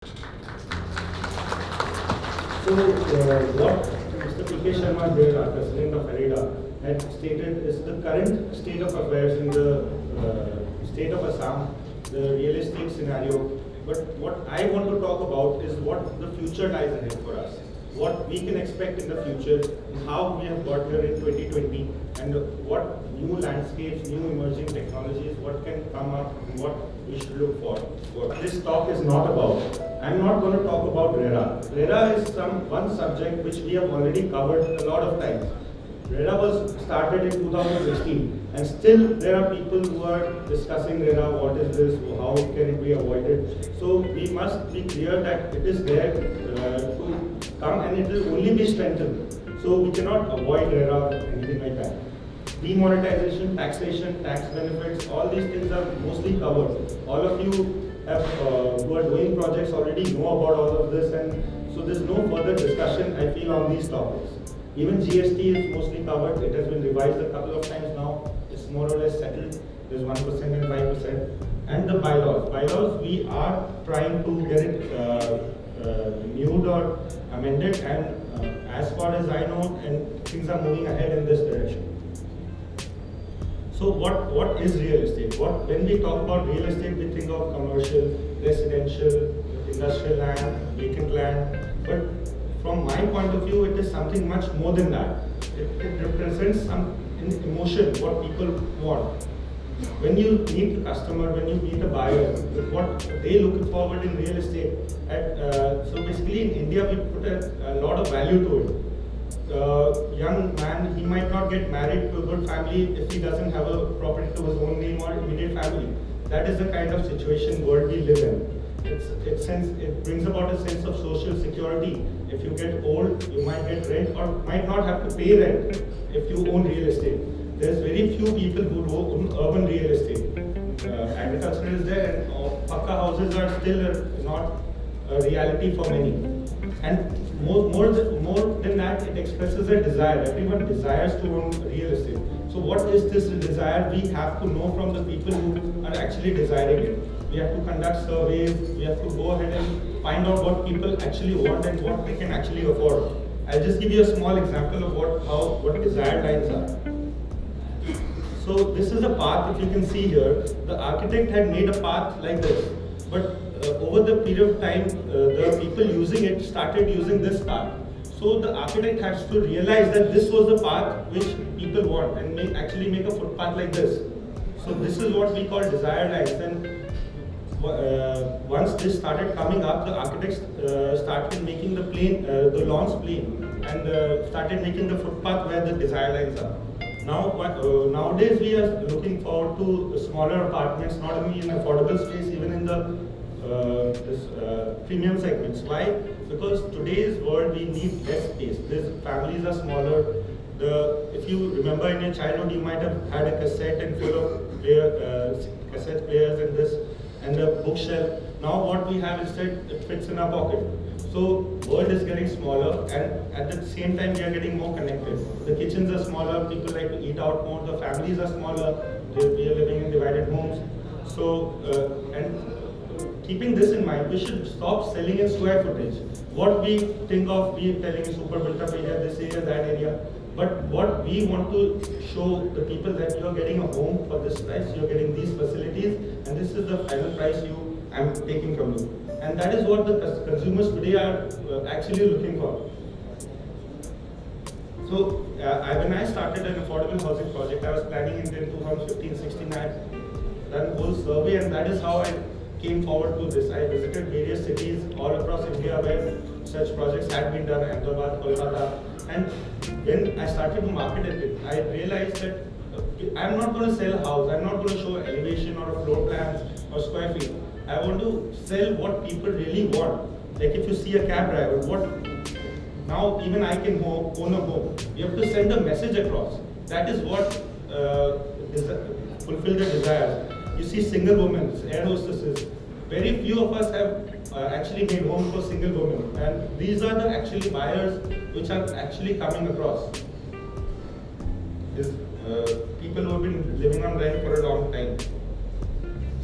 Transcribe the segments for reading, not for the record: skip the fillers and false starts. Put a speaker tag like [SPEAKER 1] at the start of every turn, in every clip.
[SPEAKER 1] What Mr. P.K. Sharma here, our president of AREDA, had stated is the current state of affairs in the state of Assam, the real estate scenario. But what I want to talk about is what the future lies ahead for us. What we can expect in the future, how we have got here in 2020, and what new landscapes, new emerging technologies, what can come up, and what we should look for. What this talk is not about. I'm not going to talk about RERA. RERA is one subject which we have already covered a lot of times. RERA was started in 2016, and still there are people who are discussing RERA, what is this, how can it be avoided. So we must be clear that it is there to come, and it will only be strengthened. So we cannot avoid RERA or anything like that. Demonetization, taxation, tax benefits, all these things are mostly covered. All of you who are doing projects already know about all of this, and so there's no further discussion, I feel, on these topics. Even GST is mostly covered. It has been revised a couple of times now. It's more or less settled. There's 1% and 5%. And the bylaws. Bylaws, we are trying to get it renewed or amended, and as far as I know, and things are moving ahead in this direction. So what is real estate? When we talk about real estate, we think of commercial, residential, industrial land, vacant land. But from my point of view, it is something much more than that. It represents some emotion, what people want. When you meet a customer, when you meet a buyer, what they look forward in real estate. So basically in India, we put a lot of value to it. Young man, he might not get married to a good family if he doesn't have a property to his own name or immediate family. That is the kind of situation world we live in. It brings about a sense of social security. If you get old, you might get rent or might not have to pay rent if you own real estate. There's very few people who own urban real estate. Agriculture is there, and pakka houses are still not a reality for many. And more than that, it expresses a desire. Everyone desires to own real estate. So what is this desire? We have to know from the people who are actually desiring it. We have to conduct surveys. We have to go ahead and find out what people actually want and what they can actually afford. I'll just give you a small example of what desired lines are. So this is a path. If you can see here, the architect had made a path like this, but over the period of time, the people using it started using this path. So the architect has to realize that this was the path which people want and actually make a footpath like this. So this is what we call desired lines. And once this started coming up, the architects started making the lawns plain, and started making the footpath where the desired lines are. Now, nowadays we are looking forward to smaller apartments, not only in affordable space, even in the premium segments. Why? Because today's world we need less space. These families are smaller. If you remember in your childhood, you might have had a cassette and full of cassette players and a bookshelf. Now what we have instead, it fits in our pocket. So world is getting smaller, and at the same time we are getting more connected. The kitchens are smaller. People like to eat out more. The families are smaller. We are living in divided homes. So and keeping this in mind, we should stop selling in square footage. What we think of, we are telling super built up area, this area, that area. But what we want to show the people that you are getting a home for this price, you are getting these facilities, and this is the final price I'm taking from you. And that is what the consumers today are actually looking for. So when I started an affordable housing project, I was planning in 2015-16. I done a whole survey, and that is how I came forward to this. I visited various cities all across India where such projects had been done, Ahmedabad, Kolkata. And when I started to market it, I realized that I'm not going to sell a house. I'm not going to show elevation or a floor plans or square feet. I want to sell what people really want. Like if you see a cab driver, now even I can own a home. You have to send a message across. That is what fulfill the desires. You see single women, air hostesses. Very few of us have actually made homes for single women, and these are the actually buyers which are actually coming across. People who have been living on rent for a long time.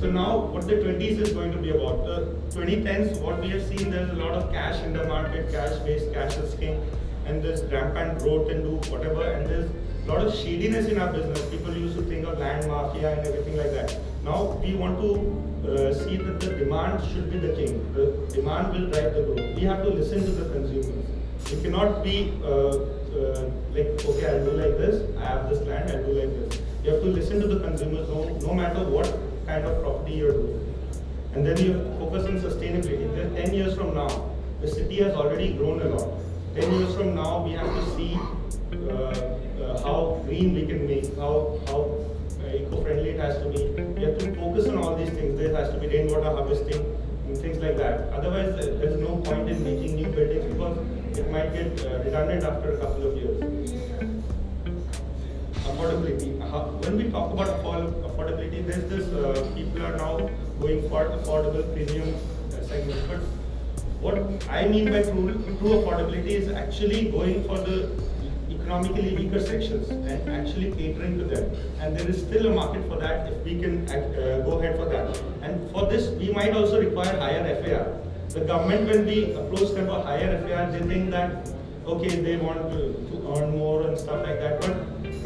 [SPEAKER 1] So now what the 20s is going to be about. The 2010s, what we have seen, there's a lot of cash in the market, cash-based, cash is king, and there's rampant growth and do whatever, and there's a lot of shadiness in our business. People used to think of land mafia and everything like that. Now we want to see that the demand should be the king. The demand will drive the growth. We have to listen to the consumers. We cannot be like, okay, I'll do like this, I have this land, I'll do like this. You have to listen to the consumers no matter what kind of property you're doing. And then you have to focus on sustainability. Then 10 years from now, the city has already grown a lot. 10 years from now, we have to see how green we can make, how eco-friendly it has to be. We have to focus on all these things. There has to be rainwater harvesting and things like that. Otherwise, there's no point in making new buildings because it might get redundant after a couple of years. Affordability. When we talk about affordability, there's this, people are now going for affordable premium segments. But what I mean by true affordability is actually going for the economically weaker sections and actually catering to them. And there is still a market for that if we can go ahead for that. And for this, we might also require higher FAR. The government, when we approach them for higher FAR, they think that, okay, they want to earn more and stuff like that. But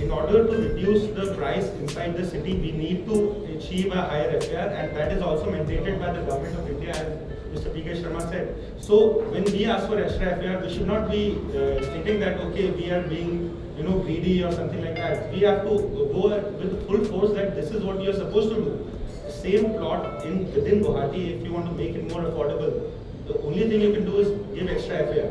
[SPEAKER 1] in order to reduce the price inside the city, we need to achieve a higher FAR, and that is also mandated by the government of India, as Mr. P.K. Sharma said. So when we ask for extra FAR, we should not be stating that, okay, we are being greedy or something like that. We have to go with full force that this is what you are supposed to do. Same plot within Guwahati, if you want to make it more affordable, the only thing you can do is give extra FAR.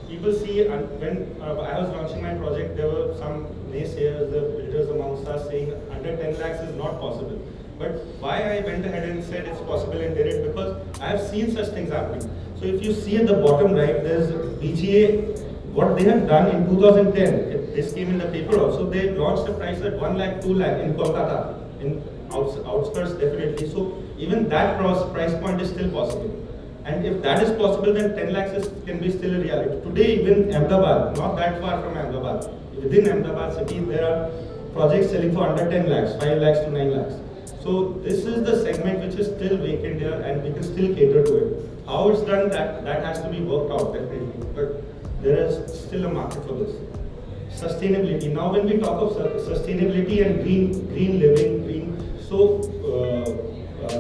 [SPEAKER 1] People see, when I was launching my project, there were some naysayers, the builders amongst us saying under 10 lakhs is not possible. But why I went ahead and said it's possible and did it, because I have seen such things happening. So if you see at the bottom right, there's BGA, what they have done in 2010, this came in the paper also, they launched the price at 1 lakh, 2 lakh in Kolkata, in outskirts definitely. So even that price point is still possible. And if that is possible, then 10 lakhs can be still a reality. Today, even Ahmedabad, not that far from Ahmedabad, within Ahmedabad city, there are projects selling for under 10 lakhs, 5 lakhs to 9 lakhs. So this is the segment which is still vacant here, and we can still cater to it. How it's done, that has to be worked out definitely. But there is still a market for this. Sustainability. Now when we talk of sustainability and green living,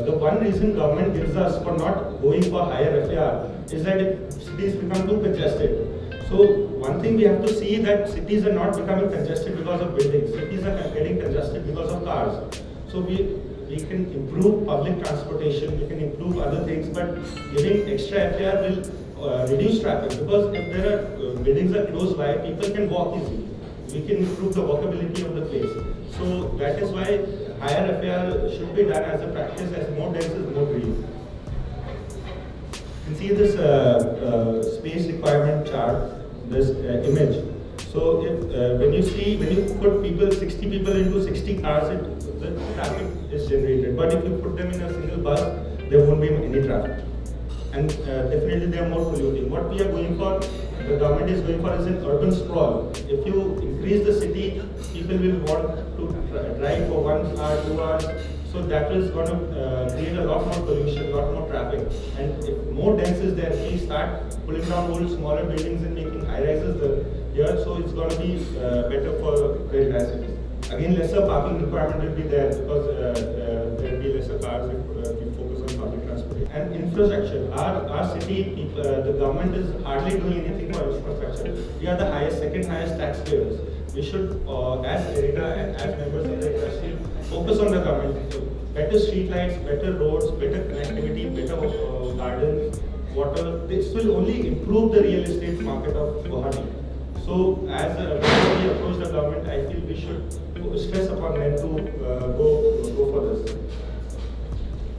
[SPEAKER 1] the one reason government gives us for not going for higher FAR is that if cities become too congested. So one thing we have to see that cities are not becoming congested because of buildings. Cities are getting congested because of cars. So we can improve public transportation, we can improve other things, but giving extra FAR will reduce traffic, because if there are buildings are close by, people can walk easily. We can improve the walkability of the place. So that is why higher FAR should be done as a practice, as more dense is more green. You can see this space requirement chart, this image. So if when you put 60 people into 60 cars, the traffic is generated. But if you put them in a single bus, there won't be any traffic. And definitely they are more polluting. What we are going for, the government is going for, is an urban sprawl. If you increase the city, people will want to drive for 1 hour, 2 hours. So that is going to create a lot more pollution, a lot more traffic. And if more dense is there, we start pulling down old smaller buildings and making high rises here. So it's going to be better for the entire city. Again, lesser parking requirement will be there, because there will be lesser cars if we focus on public transport. And infrastructure. Our city, the government is hardly doing anything for infrastructure. We are the second highest taxpayers. We should, as Arena and as members of the industry, focus on the government. Better street lights, better roads, better connectivity, better gardens, water. This will only improve the real estate market of Guwahati. So, as we approach the government, I feel we should stress upon them to go for this.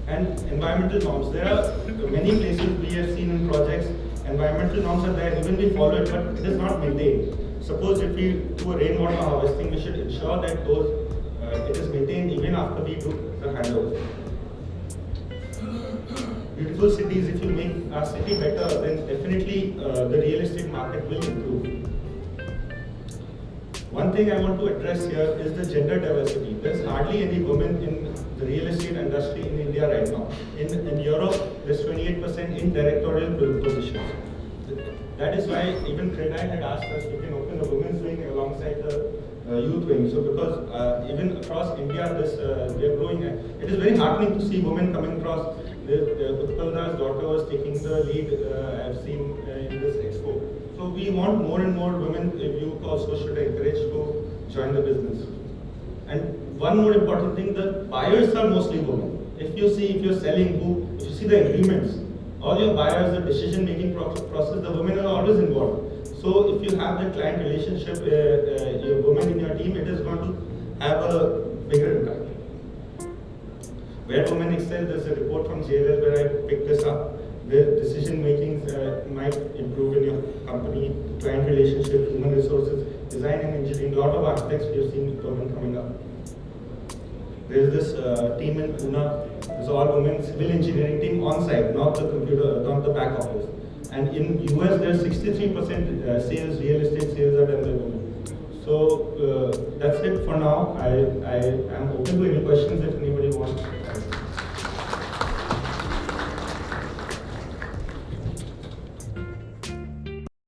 [SPEAKER 1] And environmental norms. There are many places we have seen in projects, environmental norms are there, even we follow it, but it is not maintained. Suppose if we do a rainwater harvesting, we should ensure that it is maintained even after we do the handover. Beautiful cities, if you make our city better, then definitely the real estate market will improve. One thing I want to address here is the gender diversity. there's hardly any women in the real estate industry in India right now. In Europe, there's 28% in directorial positions. That is why even Credai had asked us we can open a women's wing alongside the youth wing. So because even across India, we are growing. It is very heartening to see women coming across. Utpal Da's daughter was taking the lead. I've seen in this expo. So we want more and more women. You also should encourage to join the business. And one more important thing: the buyers are mostly women. If you're selling, if you see the agreements, all your buyers, the decision-making process, the women are always involved. So if you have the client relationship, your women in your team, it is going to have a bigger impact. Where women excel, there's a report from JLL where I picked this up. The decision-making might improve in your company, client relationship, human resources, design and engineering. A lot of architects we have seen women coming up. There's this team in Pune. It's all women civil engineering team on site, not the back office. And in US, there's 63% sales, real estate sales are done by women. So that's it for now. I am open to any questions if anybody wants.